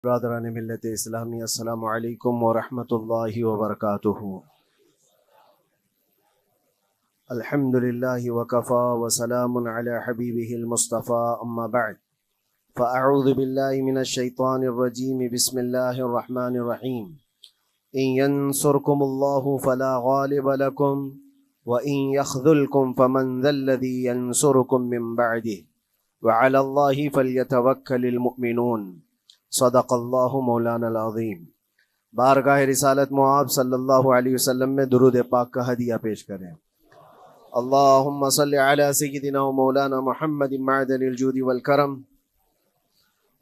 برادران ملت اسلامی، السلام علیکم ورحمۃ اللہ وبرکاتہ۔ الحمد للہ وکفا وسلام علی حبیبہ المصطفیٰ، اما بعد فاعوذ باللہ من الشیطان الرجیم، بسم اللہ الرحمن الرحیم۔ ان ینصرکم اللہ فلا غالب لکم وان یخذلکم فمن ذا الذی ینصرکم من بعدہ وعلی اللہ فلیتوکل المؤمنون۔ صدق اللہ مولانا العظیم۔ بارگاہ رسالت معاب صلی اللہ علیہ وسلم میں درود پاک کا ہدیہ پیش کریں۔ اللہم صلی علی سیدنا و مولانا محمد معدن الجود والکرم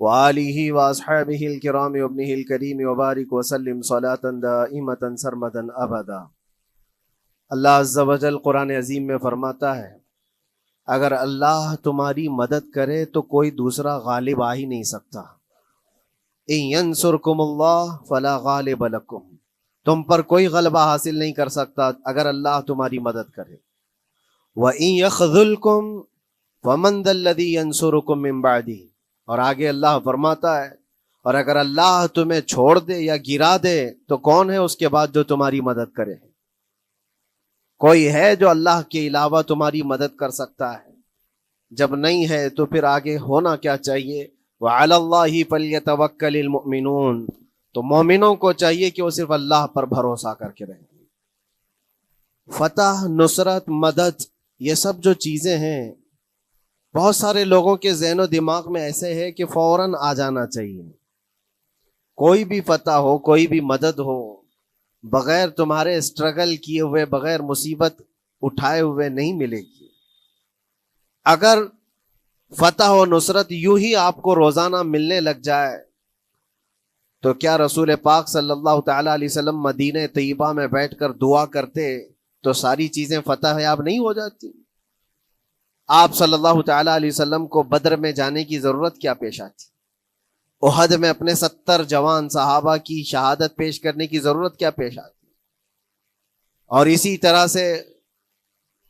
وآلہ واصحابہ الکرام وابنہ الکریم وبارک وسلم صلاة دائمتا سرمدا ابدا۔ اللہ عز و جل قرآن عظیم میں فرماتا ہے، اگر اللہ تمہاری مدد کرے تو کوئی دوسرا غالب آ ہی نہیں سکتا۔ ان ینصرکم اللہ فلا غالب لکم، تم پر کوئی غلبہ حاصل نہیں کر سکتا اگر اللہ تمہاری مدد کرے۔ وَإِن يَخْذُلْكُمْ فَمَنْ ذَا الَّذِي يَنْصُرُكُمْ مِنْ بَعْدِهِ، اور آگے اللہ فرماتا ہے، اور اگر اللہ تمہیں چھوڑ دے یا گرا دے تو کون ہے اس کے بعد جو تمہاری مدد کرے؟ کوئی ہے جو اللہ کے علاوہ تمہاری مدد کر سکتا ہے؟ جب نہیں ہے تو پھر آگے ہونا کیا چاہیے؟ وَعَلَى اللَّهِ فَلْيَتَوَكَّلِ الْمُؤْمِنُونَ، تو مومنوں کو چاہیے کہ وہ صرف اللہ پر بھروسہ کر کے رہیں۔ فتح، نصرت، مدد، یہ سب جو چیزیں ہیں بہت سارے لوگوں کے ذہن و دماغ میں ایسے ہے کہ فوراً آ جانا چاہیے۔ کوئی بھی فتح ہو، کوئی بھی مدد ہو، بغیر تمہارے اسٹرگل کیے ہوئے، بغیر مصیبت اٹھائے ہوئے نہیں ملے گی۔ اگر فتح و نصرت یوں ہی آپ کو روزانہ ملنے لگ جائے تو کیا رسول پاک صلی اللہ تعالیٰ علیہ وسلم مدینہ طیبہ میں بیٹھ کر دعا کرتے تو ساری چیزیں فتح یاب نہیں ہو جاتی؟ آپ صلی اللہ تعالیٰ علیہ وسلم کو بدر میں جانے کی ضرورت کیا پیش آتی؟ احد میں اپنے 70 جوان صحابہ کی شہادت پیش کرنے کی ضرورت کیا پیش آتی؟ اور اسی طرح سے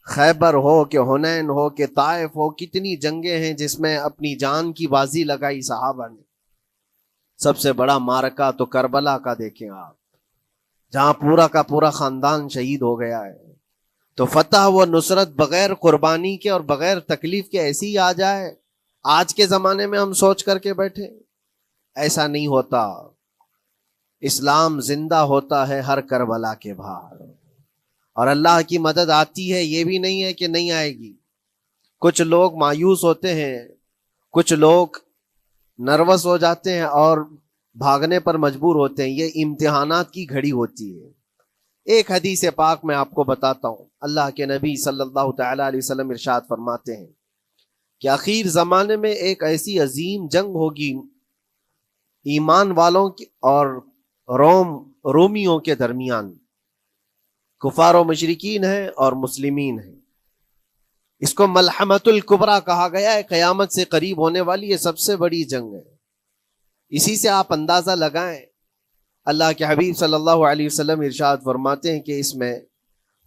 خیبر ہو کہ حنین ہو کہ طائف ہو، کتنی جنگیں ہیں جس میں اپنی جان کی بازی لگائی صحابہ نے۔ سب سے بڑا معرکہ تو کربلا کا دیکھیں آپ، جہاں پورا کا پورا خاندان شہید ہو گیا ہے۔ تو فتح و نصرت بغیر قربانی کے اور بغیر تکلیف کے ایسی ہی آ جائے؟ آج کے زمانے میں ہم سوچ کر کے بیٹھے، ایسا نہیں ہوتا۔ اسلام زندہ ہوتا ہے ہر کربلا کے باہر، اور اللہ کی مدد آتی ہے، یہ بھی نہیں ہے کہ نہیں آئے گی۔ کچھ لوگ مایوس ہوتے ہیں، کچھ لوگ نروس ہو جاتے ہیں اور بھاگنے پر مجبور ہوتے ہیں۔ یہ امتحانات کی گھڑی ہوتی ہے۔ ایک حدیث پاک میں آپ کو بتاتا ہوں، اللہ کے نبی صلی اللہ تعالیٰ علیہ وسلم ارشاد فرماتے ہیں کہ آخر زمانے میں ایک ایسی عظیم جنگ ہوگی ایمان والوں کی اور رومیوں کے درمیان۔ کفار و مشرکین ہیں اور مسلمین ہیں۔ اس کو ملحمۃ الکبریٰ کہا گیا ہے، قیامت سے قریب ہونے والی یہ سب سے بڑی جنگ ہے۔ اسی سے آپ اندازہ لگائیں، اللہ کے حبیب صلی اللہ علیہ وسلم ارشاد فرماتے ہیں کہ اس میں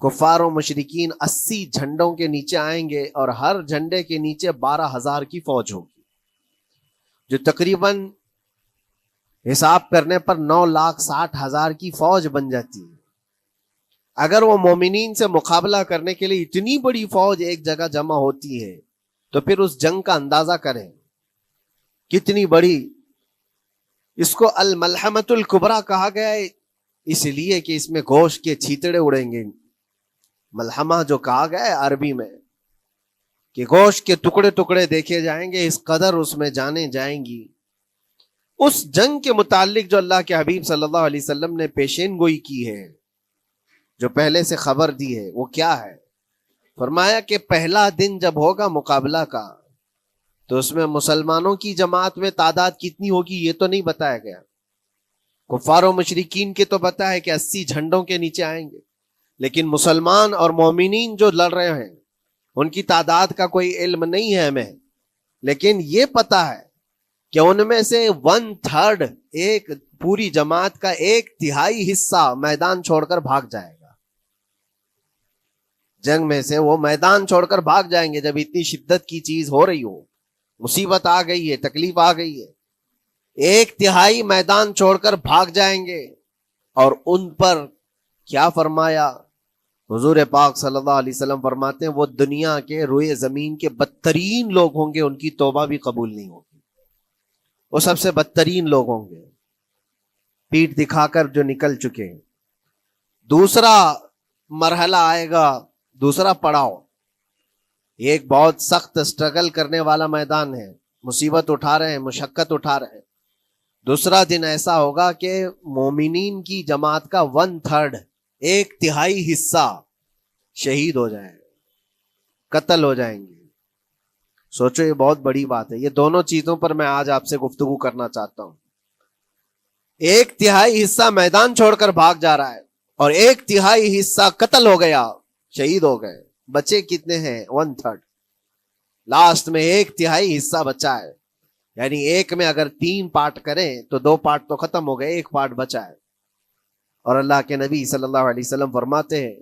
کفار و مشرکین 80 جھنڈوں کے نیچے آئیں گے، اور ہر جھنڈے کے نیچے 12,000 کی فوج ہوگی، جو تقریباً حساب کرنے پر 9,60,000 کی فوج بن جاتی ہے۔ اگر وہ مومنین سے مقابلہ کرنے کے لیے اتنی بڑی فوج ایک جگہ جمع ہوتی ہے تو پھر اس جنگ کا اندازہ کریں کتنی بڑی۔ اس کو الملحمۃ الکبریٰ کہا گیا ہے اس لیے کہ اس میں گوشت کے چھیتڑے اڑیں گے۔ ملحمہ جو کہا گیا ہے عربی میں کہ گوشت کے ٹکڑے ٹکڑے دیکھے جائیں گے، اس قدر اس میں جانیں جائیں گی۔ اس جنگ کے متعلق جو اللہ کے حبیب صلی اللہ علیہ وسلم نے پیشین گوئی کی ہے، جو پہلے سے خبر دی ہے، وہ کیا ہے؟ فرمایا کہ پہلا دن جب ہوگا مقابلہ کا تو اس میں مسلمانوں کی جماعت میں تعداد کتنی ہوگی یہ تو نہیں بتایا گیا۔ کفار و مشرکین کے تو پتہ ہے کہ 80 جھنڈوں کے نیچے آئیں گے، لیکن مسلمان اور مومنین جو لڑ رہے ہیں ان کی تعداد کا کوئی علم نہیں ہے ہمیں، لیکن یہ پتہ ہے کہ ان میں سے 1/3، ایک پوری جماعت کا 1/3 حصہ میدان چھوڑ کر بھاگ جائے گا۔ جنگ میں سے وہ میدان چھوڑ کر بھاگ جائیں گے جب اتنی شدت کی چیز ہو رہی ہو، مصیبت آ گئی ہے، تکلیف آ گئی ہے۔ ایک تہائی میدان چھوڑ کر بھاگ جائیں گے. اور ان پر کیا فرمایا حضور پاک صلی اللہ علیہ وسلم فرماتے ہیں وہ دنیا کے روئے زمین کے بدترین لوگ ہوں گے, ان کی توبہ بھی قبول نہیں ہوگی. وہ سب سے بدترین لوگ ہوں گے, پیٹھ دکھا کر جو نکل چکے. دوسرا مرحلہ آئے گا, دوسرا پڑاؤ. یہ ایک بہت سخت سٹرگل کرنے والا میدان ہے, مصیبت اٹھا رہے ہیں, مشقت اٹھا رہے ہیں. دوسرا دن ایسا ہوگا کہ مومنین کی جماعت کا 1/3 ایک تہائی حصہ شہید ہو جائے, قتل ہو جائیں گے. سوچو یہ بہت بڑی بات ہے. یہ دونوں چیزوں پر میں آج آپ سے گفتگو کرنا چاہتا ہوں. ایک تہائی حصہ میدان چھوڑ کر بھاگ جا رہا ہے اور ایک تہائی حصہ قتل ہو گیا, شہید ہو گئے. بچے کتنے ہیں؟ 1/3. لاسٹ میں ایک تہائی حصہ بچا ہے. یعنی ایک میں اگر 3 پارٹ کریں تو 2 پارٹ تو ختم ہو گئے, ایک پارٹ بچا ہے. اور اللہ کے نبی صلی اللہ علیہ وسلم فرماتے ہیں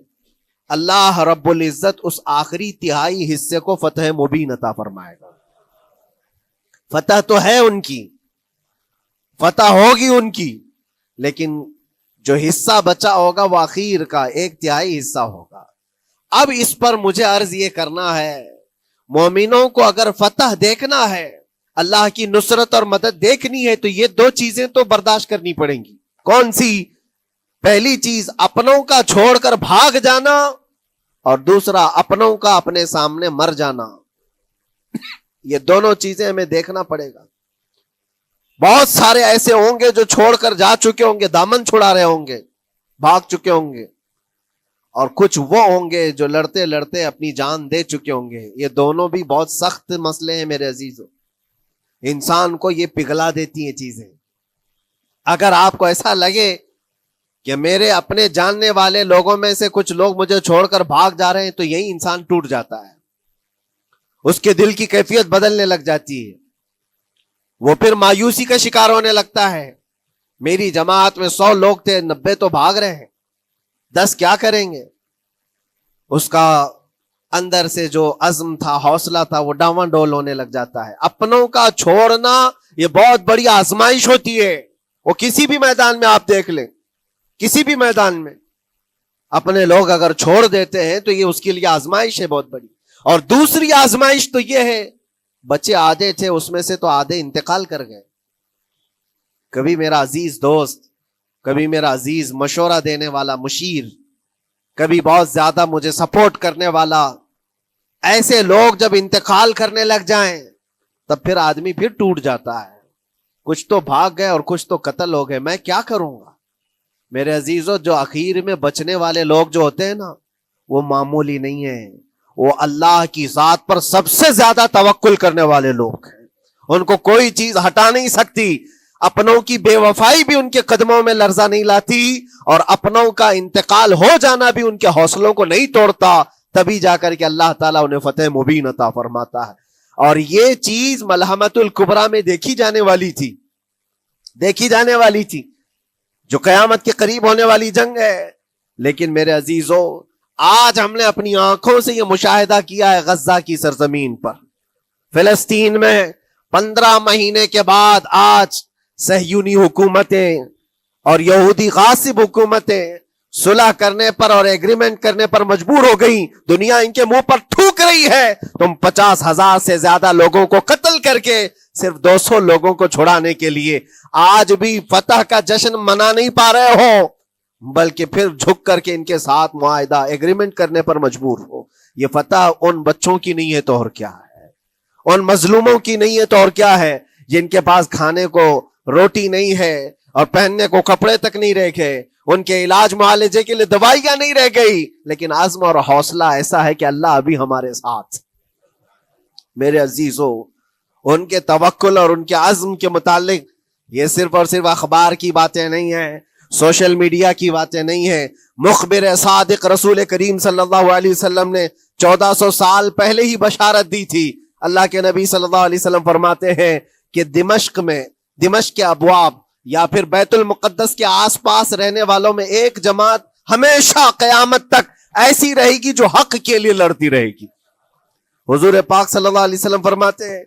اللہ رب العزت اس آخری تہائی حصے کو فتح مبین عطا فرمائے گا. فتح تو ہے ان کی, فتح ہوگی ان کی, لیکن جو حصہ بچا ہوگا وہ آخر کا 1/3 حصہ ہوگا. اب اس پر مجھے عرض یہ کرنا ہے, مومنوں کو اگر فتح دیکھنا ہے, اللہ کی نصرت اور مدد دیکھنی ہے, تو یہ 2 چیزیں تو برداشت کرنی پڑیں گی. کون سی؟ پہلی چیز اپنوں کا چھوڑ کر بھاگ جانا, اور دوسرا اپنوں کا اپنے سامنے مر جانا. یہ دونوں چیزیں ہمیں دیکھنا پڑے گا. بہت سارے ایسے ہوں گے جو چھوڑ کر جا چکے ہوں گے, دامن چھڑا رہے ہوں گے, بھاگ چکے ہوں گے, اور کچھ وہ ہوں گے جو لڑتے لڑتے اپنی جان دے چکے ہوں گے. یہ دونوں بھی بہت سخت مسئلے ہیں میرے عزیزوں. انسان کو یہ پگھلا دیتی ہیں چیزیں. اگر آپ کو ایسا لگے کہ میرے اپنے جاننے والے لوگوں میں سے کچھ لوگ مجھے چھوڑ کر بھاگ جا رہے ہیں, تو یہی انسان ٹوٹ جاتا ہے. اس کے دل کی کیفیت بدلنے لگ جاتی ہے, وہ پھر مایوسی کا شکار ہونے لگتا ہے. میری جماعت میں 100 لوگ تھے, 90 تو بھاگ رہے ہیں, 10 کیا کریں گے؟ اس کا اندر سے جو عزم تھا, حوصلہ تھا, وہ ڈاواں ڈول ہونے لگ جاتا ہے. اپنوں کا چھوڑنا یہ بہت بڑی آزمائش ہوتی ہے. وہ کسی بھی میدان میں آپ دیکھ لیں, کسی بھی میدان میں اپنے لوگ اگر چھوڑ دیتے ہیں تو یہ اس کے لیے آزمائش ہے بہت بڑی. اور دوسری آزمائش تو یہ ہے, بچے آدھے تھے, اس میں سے تو آدھے انتقال کر گئے. کبھی میرا عزیز دوست, کبھی میرا عزیز مشورہ دینے والا مشیر, کبھی بہت زیادہ مجھے سپورٹ کرنے والا, ایسے لوگ جب انتقال کرنے لگ جائیں تب پھر آدمی پھر ٹوٹ جاتا ہے. کچھ تو بھاگ گئے اور کچھ تو قتل ہو گئے. میں کیا کروں گا میرے عزیزوں؟ جو اخیر میں بچنے والے لوگ جو ہوتے ہیں نا, وہ معمولی نہیں ہیں. وہ اللہ کی ذات پر سب سے زیادہ توکل کرنے والے لوگ ہیں. ان کو کوئی چیز ہٹا نہیں سکتی. اپنوں کی بے وفائی بھی ان کے قدموں میں لرزہ نہیں لاتی, اور اپنوں کا انتقال ہو جانا بھی ان کے حوصلوں کو نہیں توڑتا. تبھی جا کر کے اللہ تعالیٰ انہیں فتح مبین عطا فرماتا ہے. اور یہ چیز ملحمت الکبریٰ میں دیکھی جانے والی تھی, دیکھی جانے والی تھی, جو قیامت کے قریب ہونے والی جنگ ہے. لیکن میرے عزیزوں, آج ہم نے اپنی آنکھوں سے یہ مشاہدہ کیا ہے غزہ کی سرزمین پر, فلسطین میں 15 مہینے کے بعد آج صہیونی حکومتیں اور یہودی غاصب حکومتیں صلح کرنے پر اور ایگریمنٹ کرنے پر مجبور ہو گئی. دنیا ان کے منہ پر تھوک رہی ہے. تم 50,000 سے زیادہ لوگوں کو قتل کر کے صرف 200 لوگوں کو چھڑانے کے لیے آج بھی فتح کا جشن منا نہیں پا رہے ہو, بلکہ پھر جھک کر کے ان کے ساتھ معاہدہ ایگریمنٹ کرنے پر مجبور ہو. یہ فتح ان بچوں کی نہیں ہے تو اور کیا ہے, ان مظلوموں کی نہیں ہے تو اور کیا ہے, جن کے پاس کھانے کو روٹی نہیں ہے اور پہننے کو کپڑے تک نہیں رہ گئے, ان کے علاج معالجے کے لیے دوائیاں نہیں رہ گئی, لیکن عزم اور حوصلہ ایسا ہے کہ اللہ ابھی ہمارے ساتھ. میرے عزیزوں, ان کے توکل اور ان کے عزم کے متعلق یہ صرف اور صرف اخبار کی باتیں نہیں ہیں, سوشل میڈیا کی باتیں نہیں ہیں. مخبر صادق رسول کریم صلی اللہ علیہ وسلم نے 1400 سال پہلے ہی بشارت دی تھی. اللہ کے نبی صلی اللہ علیہ وسلم فرماتے ہیں کہ دمشق کے ابواب یا پھر بیت المقدس کے آس پاس رہنے والوں میں ایک جماعت ہمیشہ قیامت تک ایسی رہے گی جو حق کے لیے لڑتی رہے گی. حضور پاک صلی اللہ علیہ وسلم فرماتے ہیں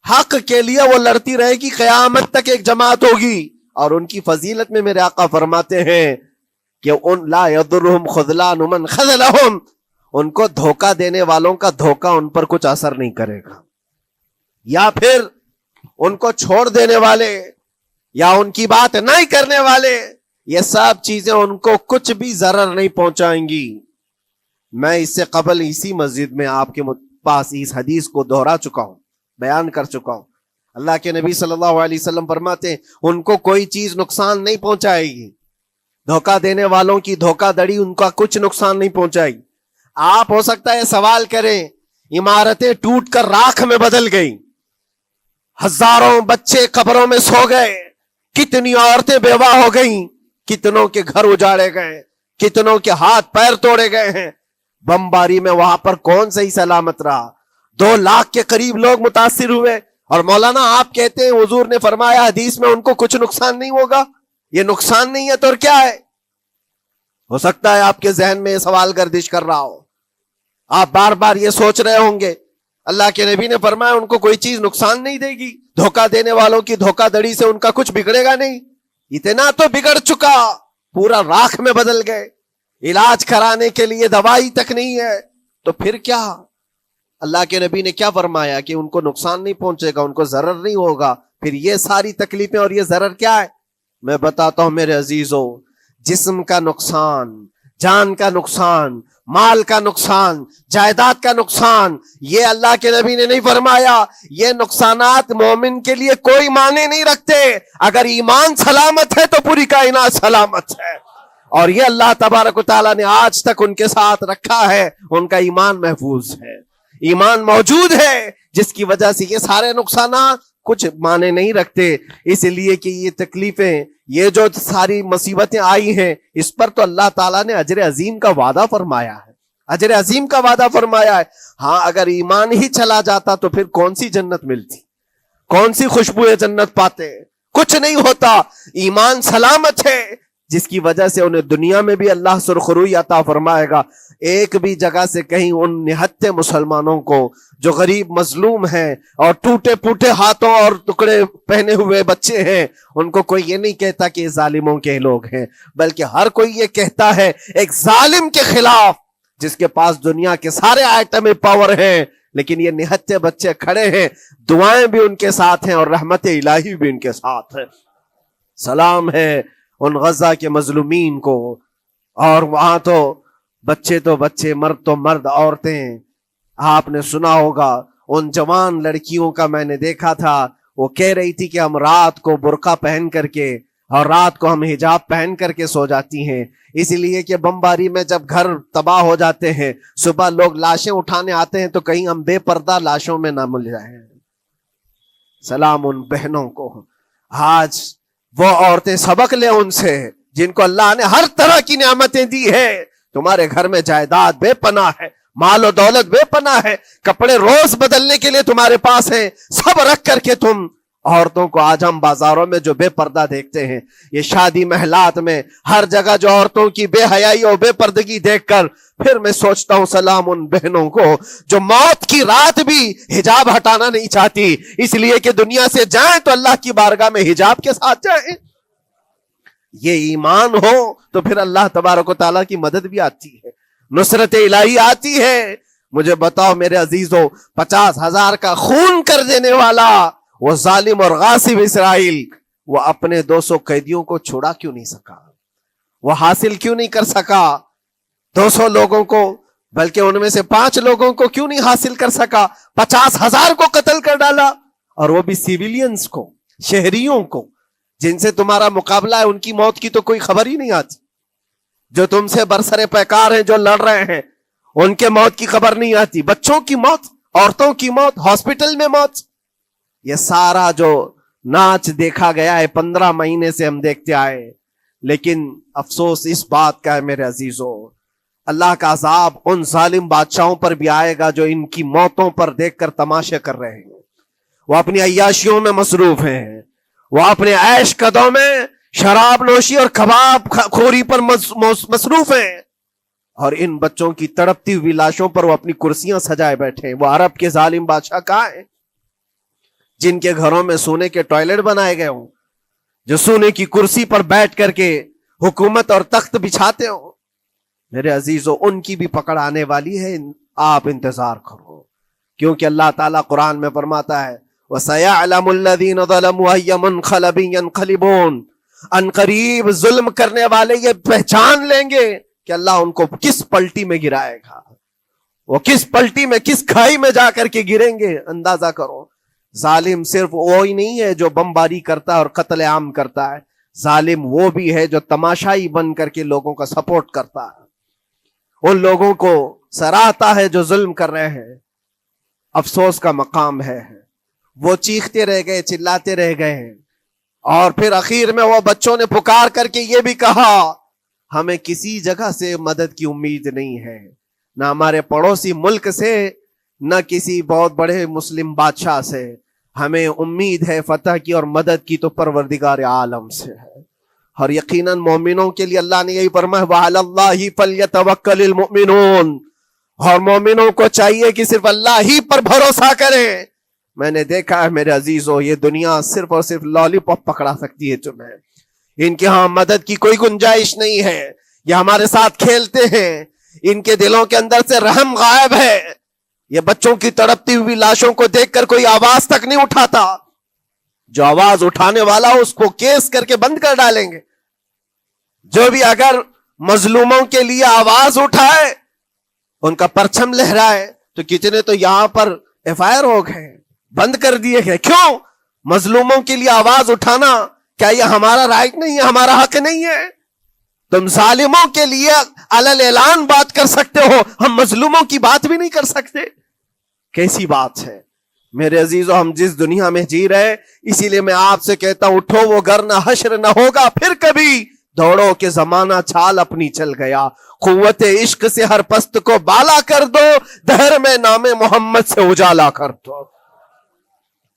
حق کے لیے وہ لڑتی رہے گی، قیامت تک ایک جماعت ہوگی. اور ان کی فضیلت میں میرے آقا فرماتے ہیں کہ ان لا یضرهم خذلان من خذلهم، ان کو دھوکہ دینے والوں کا دھوکہ ان پر کچھ اثر نہیں کرے گا، یا پھر ان کو چھوڑ دینے والے یا ان کی بات نہیں کرنے والے، یہ سب چیزیں ان کو کچھ بھی ضرر نہیں پہنچائیں گی. میں اس سے قبل اسی مسجد میں آپ کے پاس اس حدیث کو دہرا چکا ہوں، بیان کر چکا ہوں. اللہ کے نبی صلی اللہ علیہ وسلم فرماتے ہیں ان کو کوئی چیز نقصان نہیں پہنچائے گی، دھوکہ دینے والوں کی دھوکہ دڑی ان کا کچھ نقصان نہیں پہنچائے گی. آپ ہو سکتا ہے سوال کریں، عمارتیں ٹوٹ کر راکھ میں بدل گئی، ہزاروں بچے قبروں میں سو گئے، کتنی عورتیں بیوہ ہو گئیں، کتنوں کے گھر اجاڑے گئے، کتنوں کے ہاتھ پیر توڑے گئے ہیں، بمباری میں وہاں پر کون صحیح سلامت رہا، 2 لاکھ کے قریب لوگ متاثر ہوئے، اور مولانا آپ کہتے ہیں حضور نے فرمایا حدیث میں ان کو کچھ نقصان نہیں ہوگا. یہ نقصان نہیں ہے تو اور کیا ہے؟ ہو سکتا ہے آپ کے ذہن میں یہ سوال گردش کر رہا ہو، آپ بار بار یہ سوچ رہے ہوں گے اللہ کے نبی نے فرمایا ان کو کوئی چیز نقصان نہیں دے گی، دھوکہ دینے والوں کی دھوکہ دڑی سے ان کا کچھ بگڑے گا نہیں. اتنا تو بگڑ چکا، پورا راکھ میں بدل گئے، علاج کرانے کے لیے دوائی تک نہیں ہے، تو پھر کیا؟ اللہ کے نبی نے کیا فرمایا کہ ان کو نقصان نہیں پہنچے گا، ان کو ضرر نہیں ہوگا. پھر یہ ساری تکلیفیں اور یہ ضرر کیا ہے؟ میں بتاتا ہوں میرے عزیزوں، جسم کا نقصان، جان کا نقصان، مال کا نقصان، جائیداد کا نقصان، یہ اللہ کے نبی نے نہیں فرمایا. یہ نقصانات مومن کے لیے کوئی معنی نہیں رکھتے. اگر ایمان سلامت ہے تو پوری کائنات سلامت ہے، اور یہ اللہ تبارک و تعالیٰ نے آج تک ان کے ساتھ رکھا ہے. ان کا ایمان محفوظ ہے، ایمان موجود ہے، جس کی وجہ سے یہ سارے نقصانات کچھ معنی نہیں رکھتے. اس لیے کہ یہ تکلیفیں، یہ جو ساری مصیبتیں آئی ہیں، اس پر تو اللہ تعالیٰ نے اجر عظیم کا وعدہ فرمایا ہے، اجر عظیم کا وعدہ فرمایا ہے. ہاں اگر ایمان ہی چلا جاتا تو پھر کون سی جنت ملتی، کون سی خوشبو جنت پاتے؟ کچھ نہیں ہوتا. ایمان سلامت ہے، جس کی وجہ سے انہیں دنیا میں بھی اللہ سرخروئی عطا فرمائے گا. ایک بھی جگہ سے کہیں ان نہتے مسلمانوں کو جو غریب مظلوم ہیں اور ٹوٹے پوٹے ہاتھوں اور ٹکڑے پہنے ہوئے بچے ہیں، ان کو کوئی یہ نہیں کہتا کہ یہ ظالموں کے لوگ ہیں، بلکہ ہر کوئی یہ کہتا ہے ایک ظالم کے خلاف جس کے پاس دنیا کے سارے آئٹم پاور ہیں، لیکن یہ نہتے بچے کھڑے ہیں، دعائیں بھی ان کے ساتھ ہیں اور رحمت الہی بھی ان کے ساتھ ہے. سلام ہے ان غزہ کے مظلومین کو. اور وہاں تو بچے، مرد تو مرد، عورتیں. آپ نے سنا ہوگا ان جوان لڑکیوں کا، میں نے دیکھا تھا، وہ کہہ رہی تھی کہ ہم رات کو برقع پہن کر کے اور رات کو ہم حجاب پہن کر کے سو جاتی ہیں، اس لیے کہ بمباری میں جب گھر تباہ ہو جاتے ہیں، صبح لوگ لاشیں اٹھانے آتے ہیں تو کہیں ہم بے پردہ لاشوں میں نہ مل جائیں. سلام ان بہنوں کو. آج وہ عورتیں سبق لیں ان سے جن کو اللہ نے ہر طرح کی نعمتیں دی ہے. تمہارے گھر میں جائیداد بے پناہ ہے، مال و دولت بے پناہ ہے، کپڑے روز بدلنے کے لیے تمہارے پاس ہیں، سب رکھ کر کے تم عورتوں کو، آج ہم بازاروں میں جو بے پردہ دیکھتے ہیں، یہ شادی محلات میں ہر جگہ جو عورتوں کی بے حیائی اور بے پردگی دیکھ کر پھر میں سوچتا ہوں سلام ان بہنوں کو جو موت کی رات بھی حجاب ہٹانا نہیں چاہتی، اس لیے کہ دنیا سے جائیں تو اللہ کی بارگاہ میں حجاب کے ساتھ جائیں. یہ ایمان ہو تو پھر اللہ تبارک و تعالیٰ کی مدد بھی آتی ہے، نصرت الہی آتی ہے. مجھے بتاؤ میرے عزیزوں، 50,000 کا خون کر دینے والا وہ ظالم اور غاصب اسرائیل، وہ اپنے 200 قیدیوں کو چھوڑا کیوں نہیں سکا؟ وہ حاصل کیوں نہیں کر سکا 200 لوگوں کو؟ بلکہ ان میں سے 5 لوگوں کو کیوں نہیں حاصل کر سکا؟ 50,000 کو قتل کر ڈالا، اور وہ بھی سیویلینز کو، شہریوں کو جن سے تمہارا مقابلہ ہے، ان کی موت کی تو کوئی خبر ہی نہیں آتی. جو تم سے برسر پیکار ہیں، جو لڑ رہے ہیں، ان کے موت کی خبر نہیں آتی. بچوں کی موت، عورتوں کی موت، ہاسپٹل میں موت، یہ سارا جو ناچ دیکھا گیا ہے 15 مہینے سے ہم دیکھتے آئے. لیکن افسوس اس بات کا ہے میرے عزیزوں، اللہ کا عذاب ان ظالم بادشاہوں پر بھی آئے گا جو ان کی موتوں پر دیکھ کر تماشے کر رہے ہیں. وہ اپنی عیاشیوں میں مصروف ہیں، وہ اپنے عیش قدوں میں شراب نوشی اور کباب خوری پر مصروف ہیں، اور ان بچوں کی تڑپتی ہوئی لاشوں پر وہ اپنی کرسیاں سجائے بیٹھے ہیں. وہ عرب کے ظالم بادشاہ کہاں ہیں؟ جن کے گھروں میں سونے کے ٹوائلٹ بنائے گئے ہوں، جو سونے کی کرسی پر بیٹھ کر کے حکومت اور تخت بچھاتے ہوں، میرے عزیزو ان کی بھی پکڑ آنے والی ہے، آپ انتظار کرو، کیونکہ اللہ تعالیٰ قرآن میں فرماتا ہے وَسَيَعْلَمُ الَّذِينَ ظَلَمُوا أَيَّ مُنْقَلَبٍ يَنْقَلِبُونَ، ان قریب ظلم کرنے والے یہ پہچان لیں گے کہ اللہ ان کو کس پلٹی میں گرائے گا، وہ کس پلٹی میں، کس کھائی میں جا کر کے گریں گے۔ اندازہ کرو، ظالم صرف وہی نہیں ہے جو بمباری کرتا ہے اور قتل عام کرتا ہے، ظالم وہ بھی ہے جو تماشائی بن کر کے لوگوں کا سپورٹ کرتا ہے، ان لوگوں کو سراہتا ہے جو ظلم کر رہے ہیں۔ افسوس کا مقام ہے، وہ چیختے رہ گئے، چلاتے رہ گئے ہیں، اور پھر اخیر میں وہ بچوں نے پکار کر کے یہ بھی کہا ہمیں کسی جگہ سے مدد کی امید نہیں ہے، نہ ہمارے پڑوسی ملک سے، نہ کسی بہت بڑے مسلم بادشاہ سے، ہمیں امید ہے فتح کی اور مدد کی تو پروردگار عالم سے ہے۔ اور یقیناً مومنوں کے لیے اللہ نے یہی فرمایا وَعَلَى اللَّهِ فَلْيَتَوَكَّلِ الْمُؤْمِنُونَ، اور مومنوں کو چاہیے کہ صرف اللہ ہی پر بھروسہ کریں۔ میں نے دیکھا ہے میرے عزیزو، یہ دنیا صرف اور صرف لالی پاپ پکڑا سکتی ہے تمہیں، ان کے ہاں مدد کی کوئی گنجائش نہیں ہے، یہ ہمارے ساتھ کھیلتے ہیں، ان کے دلوں کے اندر سے رحم غائب ہے، یہ بچوں کی تڑپتی ہوئی لاشوں کو دیکھ کر کوئی آواز تک نہیں اٹھاتا، جو آواز اٹھانے والا اس کو کیس کر کے بند کر ڈالیں گے۔ جو بھی اگر مظلوموں کے لیے آواز اٹھائے، ان کا پرچم لہرائے، تو کتنے تو یہاں پر FIR ہو گئے، بند کر دیے گئے۔ کیوں؟ مظلوموں کے لیے آواز اٹھانا کیا یہ ہمارا رائٹ نہیں ہے، ہمارا حق نہیں ہے؟ تم ظالموں کے لیے علل اعلان بات کر سکتے ہو، ہم مظلوموں کی بات بھی نہیں کر سکتے، کیسی بات ہے؟ میرے عزیزو، ہم جس دنیا میں جی رہے، اسی لیے میں آپ سے کہتا ہوں اٹھو، وہ گھر نہ حشر نہ ہوگا پھر کبھی، دوڑو کہ زمانہ چھال اپنی چل گیا، قوت عشق سے ہر پست کو بالا کر دو، دہر میں نام محمد سے اجالا کر دو۔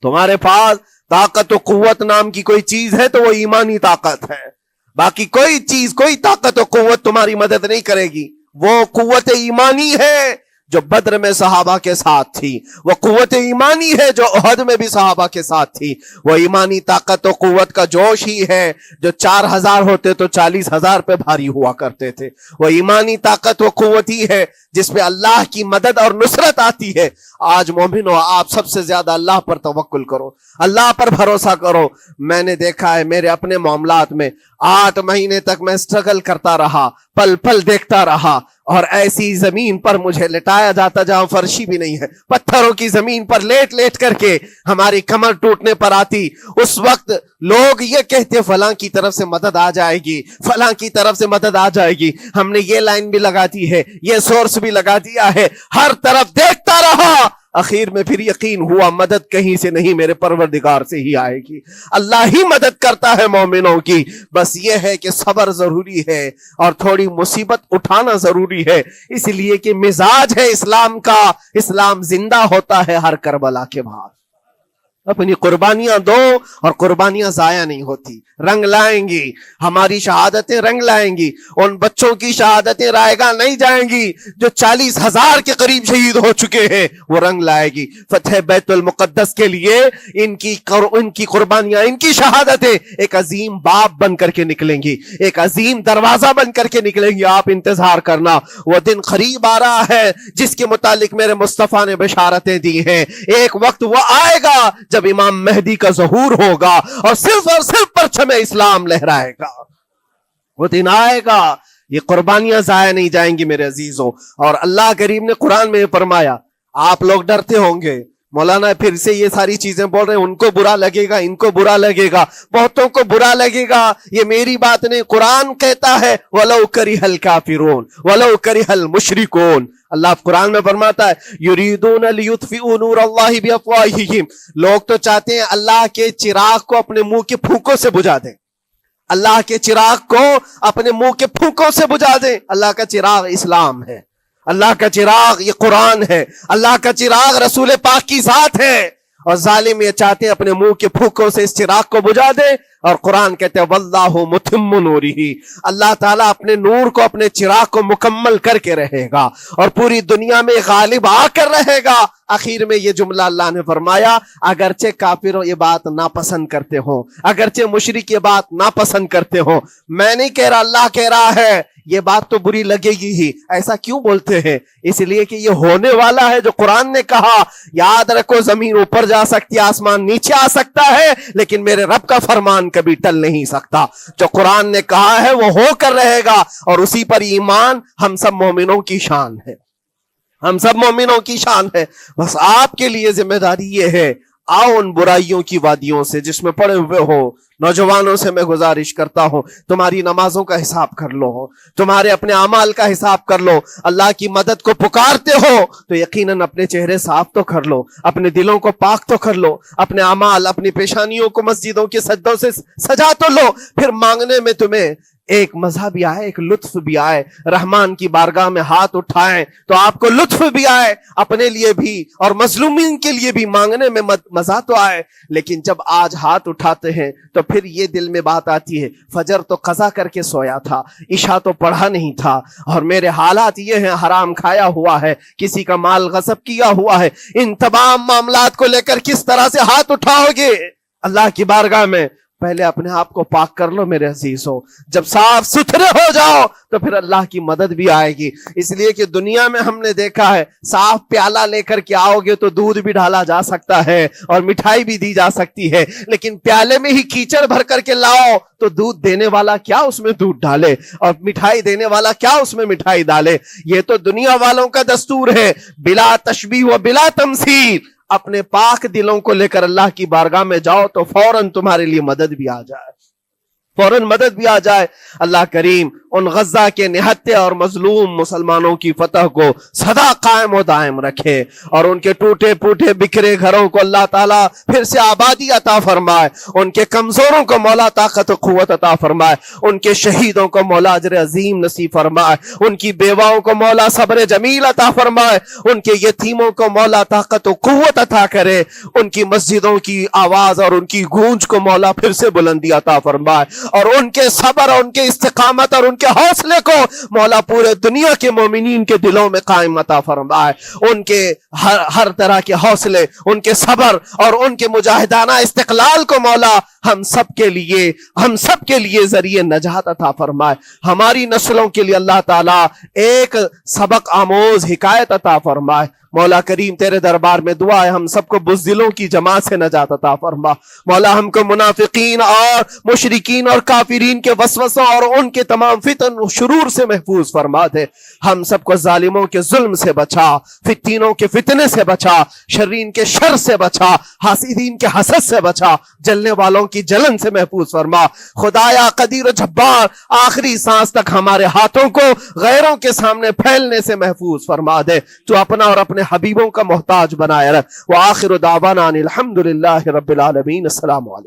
تمہارے پاس طاقت و قوت نام کی کوئی چیز ہے تو وہ ایمانی طاقت ہے، باقی کوئی چیز، کوئی طاقت و قوت تمہاری مدد نہیں کرے گی۔ وہ قوت ایمانی ہے جو بدر میں صحابہ کے ساتھ تھی، وہ قوت ایمانی ہے جو احد میں بھی صحابہ کے ساتھ تھی، وہ ایمانی طاقت و قوت کا جوش ہی ہے جو 4000 ہوتے تو 40,000 پہ بھاری ہوا کرتے تھے، وہ ایمانی طاقت و قوت ہی ہے جس پہ اللہ کی مدد اور نصرت آتی ہے۔ آج مومنو، آپ سب سے زیادہ اللہ پر توکل کرو، اللہ پر بھروسہ کرو۔ میں نے دیکھا ہے میرے اپنے معاملات میں 8 مہینے تک میں اسٹرگل کرتا رہا، پل پل دیکھتا رہا، اور ایسی زمین پر مجھے لٹایا جاتا جہاں فرشی بھی نہیں ہے، پتھروں کی زمین پر لیٹ لیٹ کر کے ہماری کمر ٹوٹنے پر آتی۔ اس وقت لوگ یہ کہتے فلاں کی طرف سے مدد آ جائے گی، فلاں کی طرف سے مدد آ جائے گی، ہم نے یہ لائن بھی لگا دی ہے، یہ سورس بھی لگا دیا ہے، ہر طرف دیکھتا رہا، اخیر میں پھر یقین ہوا مدد کہیں سے نہیں، میرے پروردگار سے ہی آئے گی۔ اللہ ہی مدد کرتا ہے مومنوں کی، بس یہ ہے کہ صبر ضروری ہے اور تھوڑی مصیبت اٹھانا ضروری ہے، اس لیے کہ مزاج ہے اسلام کا، اسلام زندہ ہوتا ہے ہر کربلا کے بعد۔ اپنی قربانیاں دو اور قربانیاں ضائع نہیں ہوتی، رنگ لائیں گی، ہماری شہادتیں رنگ لائیں گی، ان بچوں کی شہادتیں رائے گاہ نہیں جائیں گی جو 40,000 کے قریب شہید ہو چکے ہیں، وہ رنگ لائے گی۔ فتح بیت المقدس کے لیے ان کی قربانیاں، ان کی شہادتیں ایک عظیم باب بن کر کے نکلیں گی، ایک عظیم دروازہ بن کر کے نکلیں گی۔ آپ انتظار کرنا، وہ دن قریب آ رہا ہے جس کے متعلق میرے مصطفیٰ نے بشارتیں دی ہیں۔ ایک وقت وہ آئے گا جب امام مہدی کا ظہور ہوگا اور صرف پرچم اسلام لہرائے گا، وہ دن آئے گا، یہ قربانیاں ضائع نہیں جائیں گی میرے عزیزوں۔ اور اللہ کریم نے قرآن میں فرمایا، آپ لوگ ڈرتے ہوں گے مولانا پھر سے یہ ساری چیزیں بول رہے ہیں، ان کو برا لگے گا، ان کو برا لگے گا، بہتوں کو برا لگے گا، یہ میری بات نہیں، قرآن کہتا ہے وَلَوْ كَرِهَ الْكَافِرُونَ وَلَوْ كَرِهَ الْمُشْرِكُونَ۔ اللہ قرآن میں فرماتا ہے یریدون لیطفئوا نور اللہ بافواہہم، لوگ تو چاہتے ہیں اللہ کے چراغ کو اپنے منہ کے پھونکوں سے بجھا دیں، اللہ کے چراغ کو اپنے منہ کے پھونکوں سے بجھا دیں۔ اللہ کا چراغ اسلام ہے، اللہ کا چراغ یہ قرآن ہے، اللہ کا چراغ رسول پاک کی ذات ہے، اور ظالم یہ چاہتے ہیں اپنے منہ کے پھونکوں سے اس چراغ کو بجھا دیں۔ اور قرآن کہتے ہیں واللہ متم نورہ، اللہ تعالیٰ اپنے نور کو، اپنے چراغ کو مکمل کر کے رہے گا اور پوری دنیا میں غالب آ کر رہے گا۔ آخر میں یہ جملہ اللہ نے فرمایا اگرچہ کافروں یہ بات ناپسند کرتے ہوں، اگرچہ مشرک یہ بات ناپسند کرتے ہوں، میں نہیں کہہ رہا، اللہ کہہ رہا ہے یہ بات تو بری لگے گی ہی۔ ایسا کیوں بولتے ہیں؟ اس لیے کہ یہ ہونے والا ہے جو قرآن نے کہا۔ یاد رکھو زمین اوپر جا سکتی ہے، آسمان نیچے آ سکتا ہے، لیکن میرے رب کا فرمان کبھی ٹل نہیں سکتا۔ جو قرآن نے کہا ہے وہ ہو کر رہے گا، اور اسی پر ایمان ہم سب مومنوں کی شان ہے، ہم سب مومنوں کی شان ہے۔ بس آپ کے لیے ذمہ داری یہ ہے، آؤ ان برائیوں کی وادیوں سے جس میں پڑے ہوئے ہو، نوجوانوں سے میں گزارش کرتا ہوں تمہاری نمازوں کا حساب کر لو، تمہارے اپنے اعمال کا حساب کر لو۔ اللہ کی مدد کو پکارتے ہو تو یقیناً اپنے چہرے صاف تو کر لو، اپنے دلوں کو پاک تو کر لو، اپنے اعمال، اپنی پیشانیوں کو مسجدوں کے سجدوں سے سجا تو لو۔ پھر مانگنے میں تمہیں ایک مزہ بھی آئے، ایک لطف بھی آئے، رحمان کی بارگاہ میں ہاتھ اٹھائیں تو آپ کو لطف بھی آئے، اپنے لیے بھی اور مظلومین کے لیے بھی مانگنے میں مزہ تو آئے۔ لیکن جب آج ہاتھ اٹھاتے ہیں تو پھر یہ دل میں بات آتی ہے فجر تو قضا کر کے سویا تھا، عشاء تو پڑھا نہیں تھا، اور میرے حالات یہ ہیں، حرام کھایا ہوا ہے، کسی کا مال غصب کیا ہوا ہے۔ ان تمام معاملات کو لے کر کس طرح سے ہاتھ اٹھاؤ گے اللہ کی بارگاہ میں؟ پہلے اپنے آپ کو پاک کر لو میرے عزیزو۔ جب صاف ستھرے ہو جاؤ تو پھر اللہ کی مدد بھی آئے گی۔ اس لیے کہ دنیا میں ہم نے دیکھا ہے صاف پیالہ لے کر کے آؤ گے تو دودھ بھی ڈالا جا سکتا ہے اور مٹھائی بھی دی جا سکتی ہے، لیکن پیالے میں ہی کیچڑ بھر کر کے لاؤ تو دودھ دینے والا کیا اس میں دودھ ڈالے اور مٹھائی دینے والا کیا اس میں مٹھائی ڈالے۔ یہ تو دنیا والوں کا دستور ہے، بلا تشبیہ و بلا تمثیل۔ اپنے پاک دلوں کو لے کر اللہ کی بارگاہ میں جاؤ تو فوراً تمہارے لیے مدد بھی آ جائے، فوراً مدد بھی آ جائے۔ اللہ کریم ان غزہ کے نہتے اور مظلوم مسلمانوں کی فتح کو سدا قائم و دائم رکھے، اور ان کے ٹوٹے پھوٹے بکھرے گھروں کو اللہ تعالیٰ پھر سے آبادی عطا فرمائے، ان کے کمزوروں کو مولا طاقت و قوت عطا فرمائے، ان کے شہیدوں کو مولا اجر عظیم نصیب فرمائے، ان کی بیواؤں کو مولا صبر جمیل عطا فرمائے، ان کے یتیموں کو مولا طاقت و قوت عطا کرے، ان کی مسجدوں کی آواز اور ان کی گونج کو مولا پھر سے بلندی عطا فرمائے، اور ان کے صبر اور ان کے استقامت اور ان کے حوصلے کو مولا پورے دنیا کے مومنین کے دلوں میں قائم عطا فرمائے۔ ان کے ہر طرح کے حوصلے، ان کے صبر اور ان کے مجاہدانہ استقلال کو مولا ہم سب کے لیے ذریعے نجات عطا فرمائے۔ ہماری نسلوں کے لیے اللہ تعالیٰ ایک سبق آموز حکایت عطا فرمائے۔ مولا کریم تیرے دربار میں دعا ہے ہم سب کو بزدلوں کی جماعت سے نجات عطا فرما۔ مولا ہم کو منافقین اور مشرکین اور کافرین کے وسوسوں اور ان کے تمام فتن و شرور سے محفوظ فرما دے۔ ہم سب کو ظالموں کے ظلم سے بچا، فتینوں کے فتنے سے بچا، شرین کے شر سے بچا، حاسدین کے حسد سے بچا، جلنے والوں کی جلن سے محفوظ فرما۔ خدایا قدیر و جبار آخری سانس تک ہمارے ہاتھوں کو غیروں کے سامنے پھیلنے سے محفوظ فرما دے۔ تو اپنا اور اپنے حبیبوں کا محتاج بنائے رکھ۔ وآخر دعوانا ان الحمدللہ رب العالمین۔ السلام علیکم۔